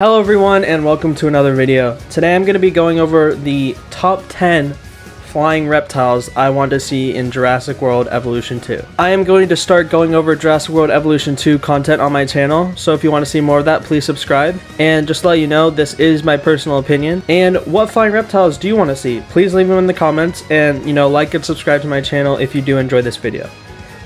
Hello everyone and welcome to another video. Today I'm going to be going over the top 10 flying reptiles I want to see in Jurassic World Evolution 2. I am going to start going over Jurassic World Evolution 2 content on my channel, so if you want to see more of that, please subscribe. And just to let you know, this is my personal opinion. And what flying reptiles do you want to see? Please leave them in the comments and, like and subscribe to my channel if you do enjoy this video.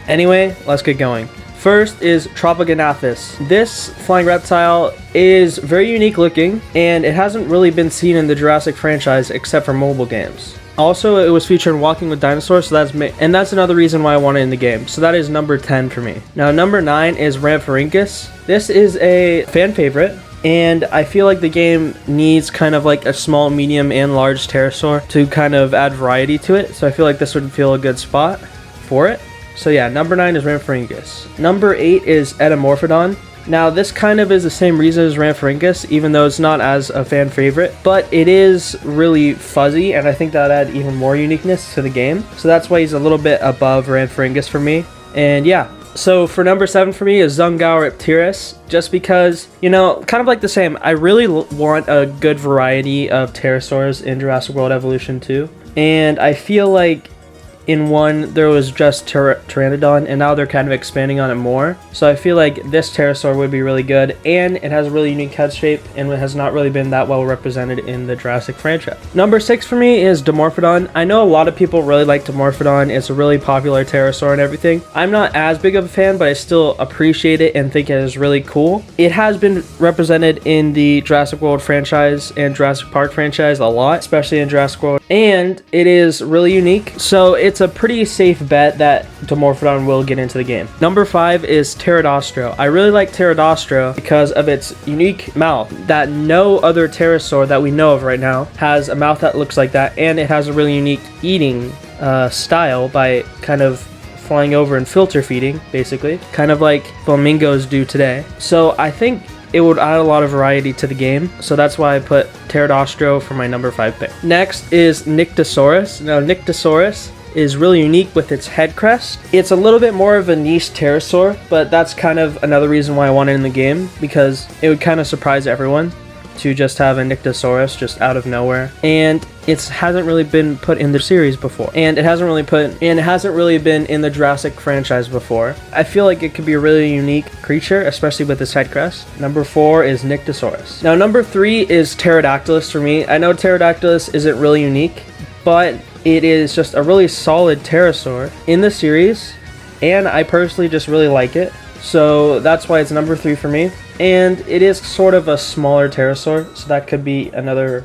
Anyway, let's get going. First is Tropoganathus. This flying reptile is very unique looking, and it hasn't really been seen in the Jurassic franchise except for mobile games. Also, it was featured in Walking with Dinosaurs, so that's another reason why I want it in the game. So that is number 10 for me. Now, number 9 is Rhamphorhynchus. This is a fan favorite, and I feel like the game needs kind of like a small, medium, and large pterosaur to kind of add variety to it. So I feel like this would feel a good spot for it. So yeah, number 9 is Rhamphorhynchus. Number 8 is Entomorphodon. Now this kind of is the same reason as Rhamphorhynchus, even though it's not as a fan favorite, but it is really fuzzy, and I think that add even more uniqueness to the game. So that's why he's a little bit above Rhamphorhynchus for me. And yeah, so for number 7 for me is Zungauripterus, just because, kind of like the same. I really want a good variety of pterosaurs in Jurassic World Evolution 2, and I feel like in 1 there was just Pteranodon, and now they're kind of expanding on it more. So I feel like this pterosaur would be really good, and it has a really unique head shape, and it has not really been that well represented in the Jurassic franchise. Number 6 for me is Dimorphodon. I know a lot of people really like Dimorphodon. It's a really popular pterosaur and everything. I'm not as big of a fan, but I still appreciate it and think it is really cool. It has been represented in the Jurassic World franchise and Jurassic Park franchise a lot, especially in Jurassic World, and it is really unique. So it's a pretty safe bet that Dimorphodon will get into the game. Number 5 is Pterodostro. I really like Pterodostro because of its unique mouth that no other pterosaur that we know of right now has a mouth that looks like that, and it has a really unique eating style by kind of flying over and filter feeding, basically, kind of like flamingos do today. So I think it would add a lot of variety to the game, so that's why I put Pterodostro for my number 5 pick. Next is Nyctosaurus. Now, Nyctosaurus is really unique with its head crest. It's a little bit more of a niche pterosaur, but that's kind of another reason why I want it in the game, because it would kind of surprise everyone to just have a Nyctosaurus just out of nowhere. And it hasn't really been put in the series before, and it hasn't really been in the Jurassic franchise before. I feel like it could be a really unique creature, especially with its head crest. Number 4 is Nyctosaurus. Now number 3 is Pterodactylus for me. I know Pterodactylus isn't really unique, but it is just a really solid pterosaur in the series, and I personally just really like it. So that's why it's number 3 for me. And it is sort of a smaller pterosaur, so that could be another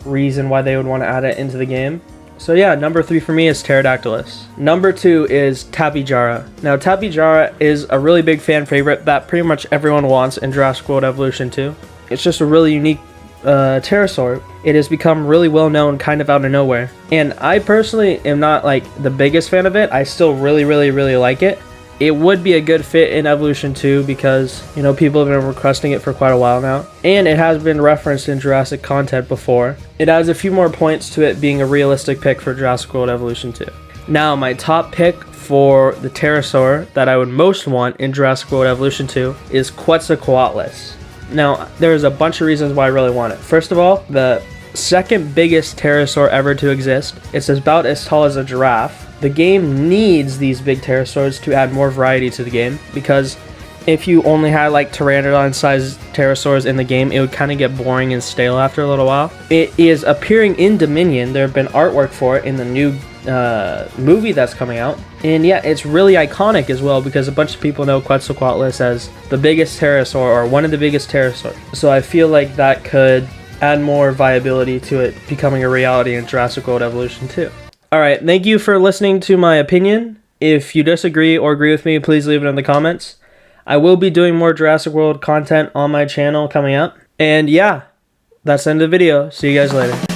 reason why they would want to add it into the game. So yeah, number 3 for me is Pterodactylus. Number 2 is Tapejara. Now Tapejara is a really big fan favorite that pretty much everyone wants in Jurassic World Evolution 2. It's just a really unique pterosaur. It has become really well known kind of out of nowhere, and I personally am not like the biggest fan of it. I still really like it. It would be a good fit in Evolution 2 because people have been requesting it for quite a while now, and it has been referenced in Jurassic content before. It adds a few more points to it being a realistic pick for Jurassic World Evolution 2. Now my top pick for the pterosaur that I would most want in Jurassic World Evolution 2 is Quetzalcoatlus. Now, there's a bunch of reasons why I really want it. First of all, the second biggest pterosaur ever to exist. It's about as tall as a giraffe. The game needs these big pterosaurs to add more variety to the game, because if you only had like pteranodon-sized pterosaurs in the game, it would kind of get boring and stale after a little while. It is appearing in Dominion. There have been artwork for it in the new movie that's coming out, and yeah, it's really iconic as well because a bunch of people know Quetzalcoatlus as the biggest pterosaur or one of the biggest pterosaurs. So I feel like that could add more viability to it becoming a reality in Jurassic World Evolution 2. Alright, thank you for listening to my opinion. If you disagree or agree with me, please leave it in the comments. I will be doing more Jurassic World content on my channel coming up. And yeah, that's the end of the video. See you guys later.